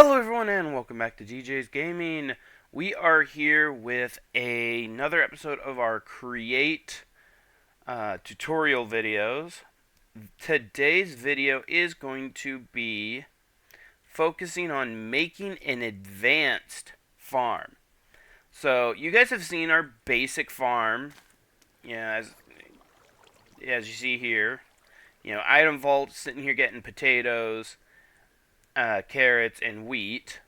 Hello everyone and welcome back to DJ's Gaming. We are here with another episode of our Create tutorial videos. Today's video is going to be focusing on making an advanced farm. So you guys have seen our basic farm, as you see here. Item vault, sitting here getting potatoes, carrots, and wheat.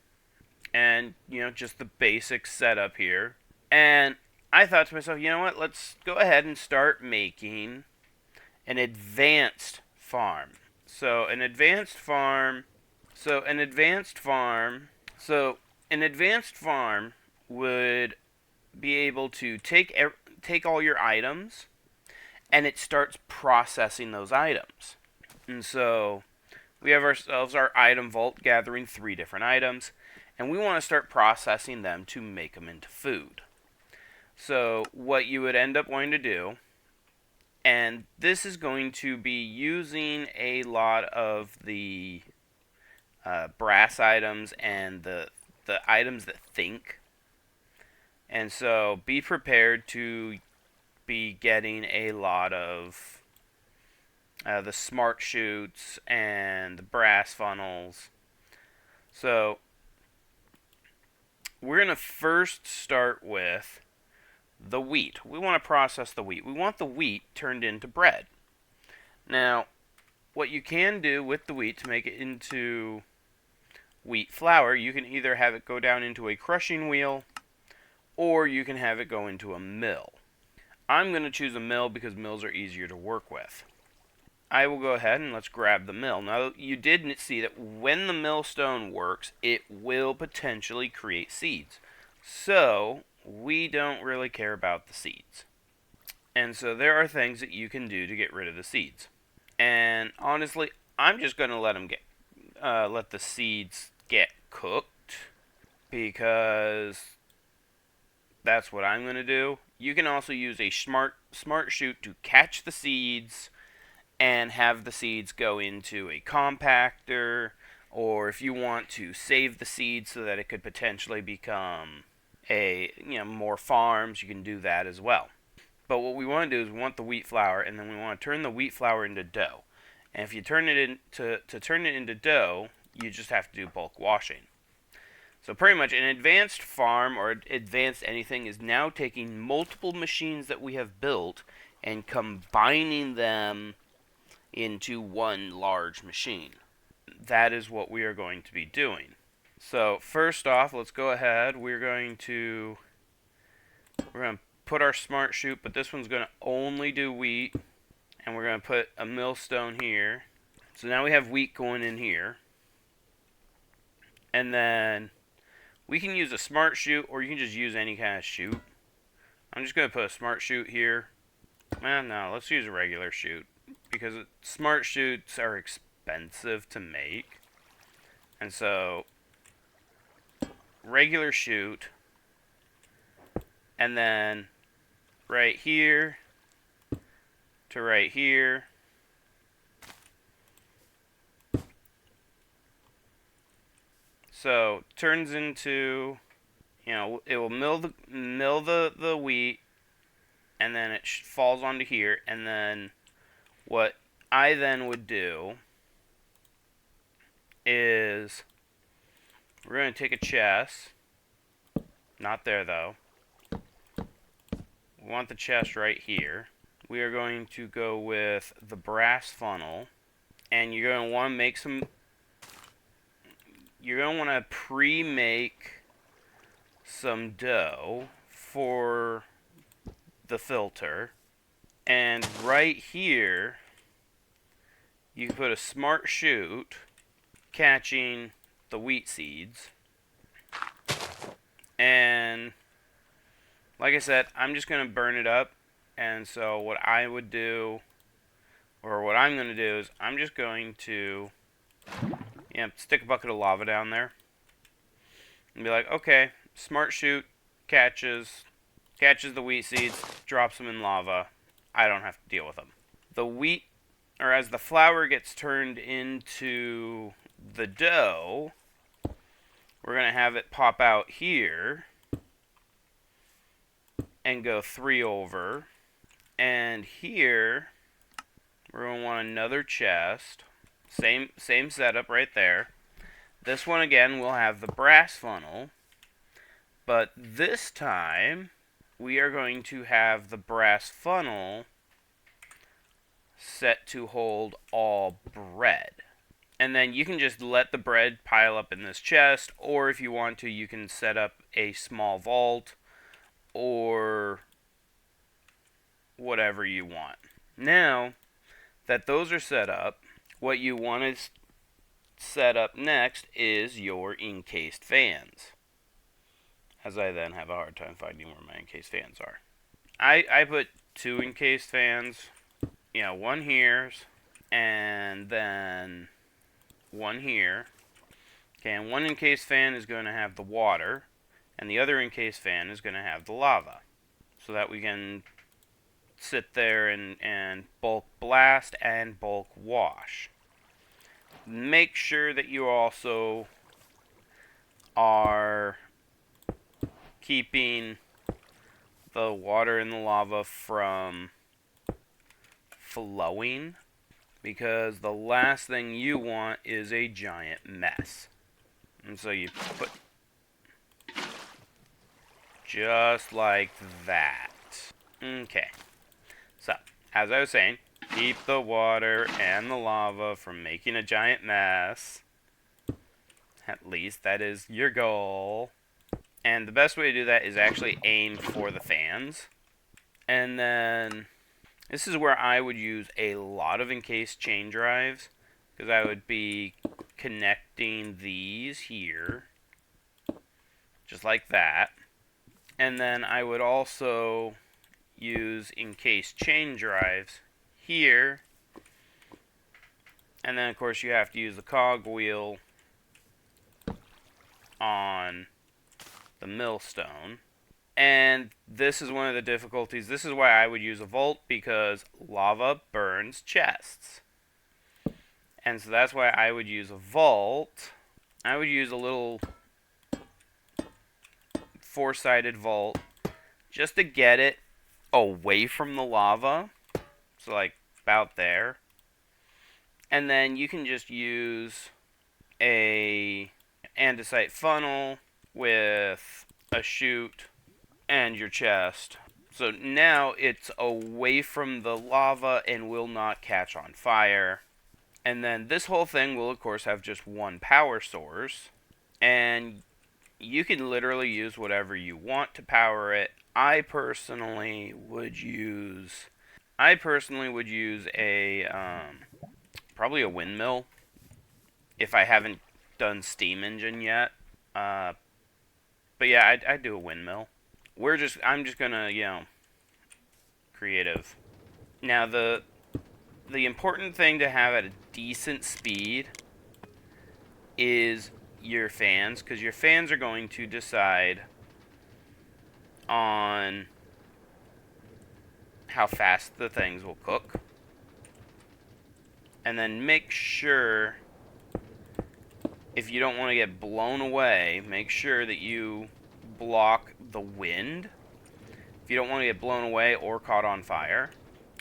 And, just the basic setup here. And I thought to myself, you know what, let's go ahead and start making an advanced farm. So an advanced farm would be able to take all your items, and it starts processing those items. And so we have ourselves our item vault gathering 3 different items, and we want to start processing them to make them into food. So what you would end up wanting to do, and this is going to be using a lot of the brass items and the items that think. And so be prepared to be getting a lot of the smart chutes and the brass funnels. So we're going to first start with the wheat. We want to process the wheat. We want the wheat turned into bread. Now, what you can do with the wheat to make it into wheat flour, you can either have it go down into a crushing wheel, or you can have it go into a mill. I'm going to choose a mill because mills are easier to work with. I will go ahead and let's grab the mill. Now, you did see that when the millstone works, it will potentially create seeds. So, we don't really care about the seeds. And so there are things that you can do to get rid of the seeds. And honestly, I'm just going to let the seeds get cooked, because that's what I'm going to do. You can also use a smart chute to catch the seeds and have the seeds go into a compactor, or if you want to save the seeds so that it could potentially become more farms, you can do that as well. But what we want to do is we want the wheat flour, and then we want to turn the wheat flour into dough. And if you turn it into dough, you just have to do bulk washing. So pretty much an advanced farm or advanced anything is now taking multiple machines that we have built and combining them into one large machine. That is what we are going to be doing. So first off, let's go ahead. We're going to put our smart chute, but this one's going to only do wheat, and we're going to put a millstone here. So now we have wheat going in here. And then we can use a smart chute, or you can just use any kind of chute. I'm just going to put a smart chute here. No, let's use a regular chute, because smart chutes are expensive to make. And so regular chute, and then right here to right here. So turns into, it will mill the wheat, and then it falls onto here. And then what I then would do is we're going to take a chest. Not there though. We want the chest right here. We are going to go with the brass funnel, and you're going to want to make some. You're going to want to pre-make some dough for the filter. And right here, you can put a smart chute catching the wheat seeds. And like I said, I'm just going to burn it up. And so what I would do, or what I'm going to do, is I'm just going to stick a bucket of lava down there and be like, okay, smart chute catches the wheat seeds, drops them in lava. I don't have to deal with them. The wheat, or as the flour gets turned into the dough, we're going to have it pop out here and go 3 over. And here, we're going to want another chest. Same setup right there. This one again will have the brass funnel, but this time we are going to have the brass funnel set to hold all bread. And then you can just let the bread pile up in this chest, or if you want to, you can set up a small vault or whatever you want. Now that those are set up, what you want to set up next is your encased fans. As I then have a hard time finding where my encased fans are. I put 2 encased fans, one here, and then one here. Okay, and one encased fan is going to have the water, and the other encased fan is going to have the lava. So that we can sit there and bulk blast and bulk wash. Make sure that you also are keeping the water and the lava from flowing, because the last thing you want is a giant mess. And so you put just like that. Okay. So, as I was saying, keep the water and the lava from making a giant mess. At least that is your goal. And the best way to do that is actually aim for the fans. And then this is where I would use a lot of encased chain drives, because I would be connecting these here, just like that. And then I would also use encased chain drives here. And then, of course, you have to use the cogwheel on the millstone. And this is one of the difficulties. This is why I would use a vault, because lava burns chests. And so that's why I would use a vault. I would use a little 4-sided vault just to get it away from the lava. So like about there. And then you can just use a andesite funnel with a chute and your chest. So now it's away from the lava and will not catch on fire. And then this whole thing will, of course, have just one power source. And you can literally use whatever you want to power it. I personally would use a probably a windmill if I haven't done steam engine yet. But yeah, I'd do a windmill. I'm just gonna, creative. Now the important thing to have at a decent speed is your fans, because your fans are going to decide on how fast the things will cook. And then make sure, if you don't want to get blown away, make sure that you block the wind if you don't want to get blown away or caught on fire.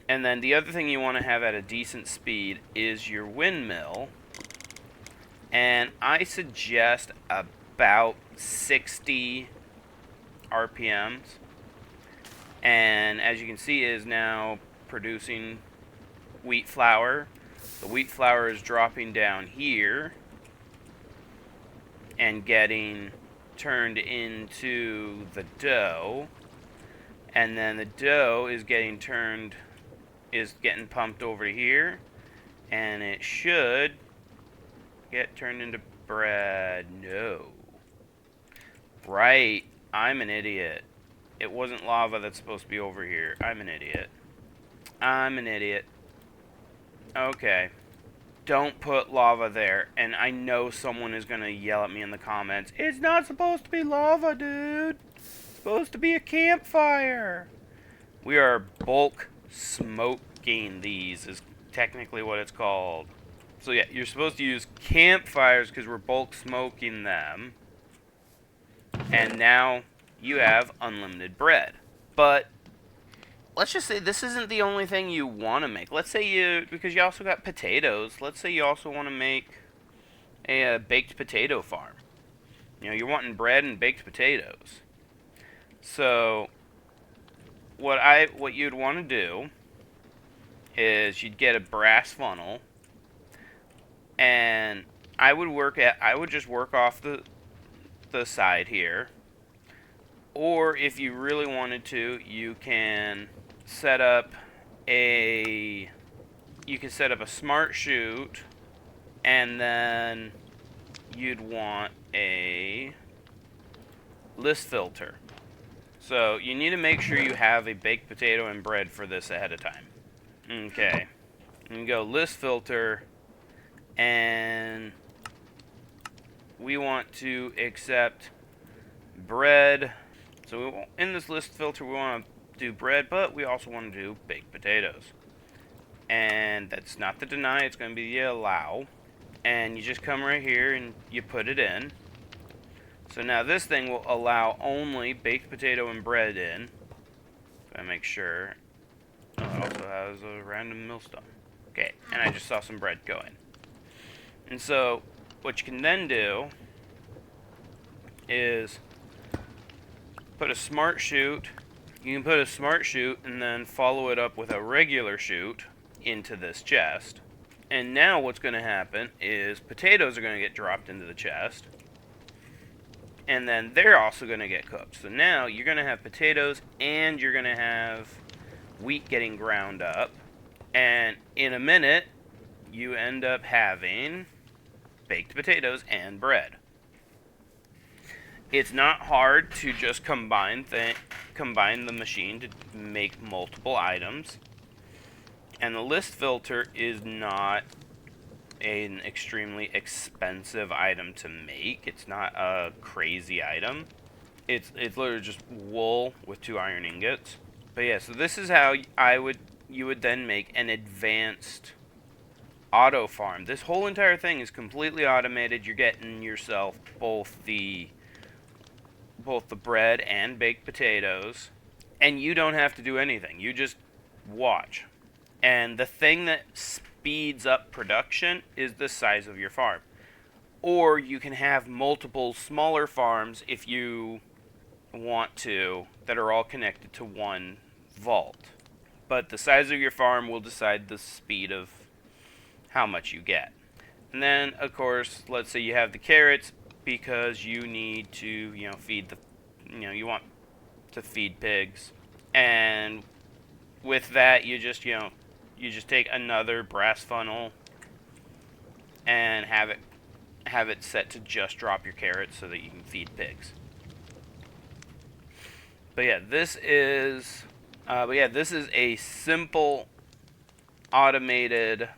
And then the other thing you want to have at a decent speed is your windmill. And I suggest about 60 RPMs. And as you can see, it is now producing wheat flour. The wheat flour is dropping down here and getting turned into the dough. And then the dough is getting pumped over here, and it should get turned into bread. No. Right. I'm an idiot. It wasn't lava that's supposed to be over here. I'm an idiot. Okay. Don't put lava there. And I know someone is going to yell at me in the comments. It's not supposed to be lava, dude. It's supposed to be a campfire. We are bulk smoking these, is technically what it's called. So yeah, you're supposed to use campfires because we're bulk smoking them. And now you have unlimited bread. But let's just say this isn't the only thing you want to make. Let's say because you also got potatoes, let's say you also want to make a baked potato farm. You're wanting bread and baked potatoes. So what you'd want to do is you'd get a brass funnel, and I would just work off the side here. Or if you really wanted to, you can set up a smart chute, and then you'd want a list filter. So you need to make sure you have a baked potato and bread for this ahead of time. Okay. You go list filter, and we want to accept bread. So in this list filter, we want to do bread, but we also want to do baked potatoes. And that's not the deny, it's going to be the allow. And you just come right here and you put it in. So now this thing will allow only baked potato and bread in. So I make sure. Oh, it also has a random millstone. Okay, and I just saw some bread go in. And so what you can then do is put a smart chute. You can put a smart chute and then follow it up with a regular chute into this chest. And now what's going to happen is potatoes are going to get dropped into the chest. And then they're also going to get cooked. So now you're going to have potatoes and you're going to have wheat getting ground up. And in a minute, you end up having baked potatoes and bread. It's not hard to just combine the machine to make multiple items. And the list filter is not an extremely expensive item to make. It's not a crazy item. It's literally just wool with 2 iron ingots. But yeah, so this is how you would then make an advanced auto farm. This whole entire thing is completely automated. You're getting yourself both the bread and baked potatoes, and you don't have to do anything. You just watch. And the thing that speeds up production is the size of your farm. Or you can have multiple smaller farms if you want to, that are all connected to one vault. But the size of your farm will decide the speed of how much you get. And then, of course, let's say you have the carrots because you need to, feed you want to feed pigs. And with that, you just take another brass funnel and have it set to just drop your carrots so that you can feed pigs. But yeah, this is a simple automated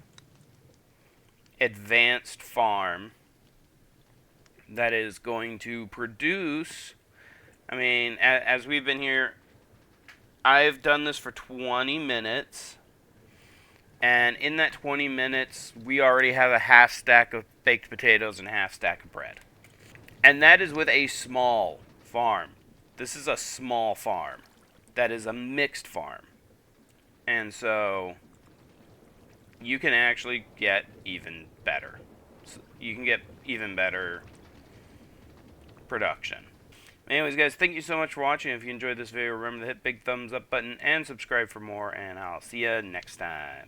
advanced farm that is going to produce. I mean, as we've been here, I've done this for 20 minutes. And in that 20 minutes, we already have a half stack of baked potatoes and a half stack of bread. And that is with a small farm. This is a small farm. That is a mixed farm. And so you can actually get even better. You can get even better production. Anyways, guys, thank you so much for watching. If you enjoyed this video, remember to hit big thumbs up button and subscribe for more. And I'll see you next time.